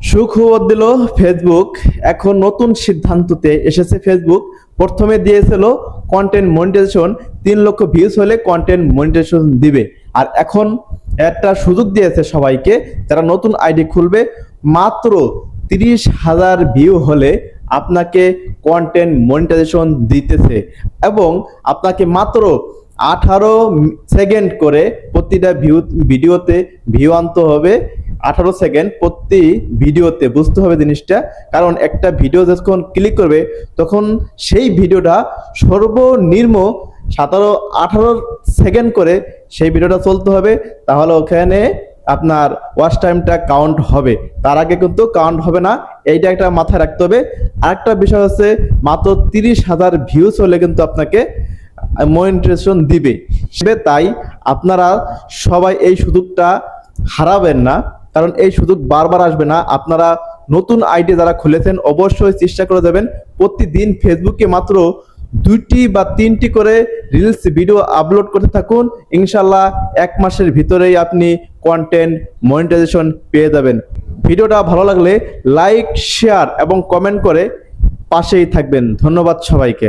সুখবর দিল ফেসবুক। এখন নতুন সিদ্ধান্ততে এসেছে ফেসবুক। প্রথমে দিয়েছিল কন্টেন্ট মনিটাইজেশন, 3 লক্ষ ভিউজ হলে কন্টেন্ট মনিটাইজেশন দিবে। আর এখন একটা সুযোগ দিয়েছে সবাইকে, যারা নতুন আইডি খুলবে, মাত্র 30,000 ভিউ হলে আপনাকে কন্টেন্ট মনিটাইজেশন দিতেছে এবং আপনাকে মাত্র 18 সেকেন্ড করে প্রতিটা ভিডিওতে ভিউ আনতে হবে। 18 সেকেন্ড প্রতি ভিডিওতে, বুঝতে হবে জিনিসটা। কারণ একটা ভিডিও যখন ক্লিক করবে তখন সেই ভিডিওটা সর্বনিম্ন 18 সেকেন্ড করে সেই ভিডিওটা চলতে হবে, তাহলে ওখানে আপনার ওয়াচ টাইমটা কাউন্ট হবে। তার আগে কিন্তু কাউন্ট হবে না, এইটা একটা মাথায় রাখতে হবে। আরেকটা বিষয় হচ্ছে, মাত্র 30,000 ভিউজ হলে কিন্তু আপনাকে মনিটাইজেশন দিবে। তাই আপনারা সবাই এই সুযোগটা হারাবেন না, কারণ এই সুযোগ বারবার আসবে না। আপনারা নতুন আইডি যারা খুলেছেন অবশ্যই চেষ্টা করে যাবেন প্রতিদিন ফেসবুকে মাত্র 2টি বা 3টি করে রিলস ভিডিও আপলোড করতে থাকুন। ইনশাল্লাহ 1 মাসের ভিতরেই আপনি কন্টেন্ট মনিটাইজেশন পেয়ে যাবেন। ভিডিওটা ভালো লাগলে লাইক, শেয়ার এবং কমেন্ট করে পাশেই থাকবেন। ধন্যবাদ সবাইকে।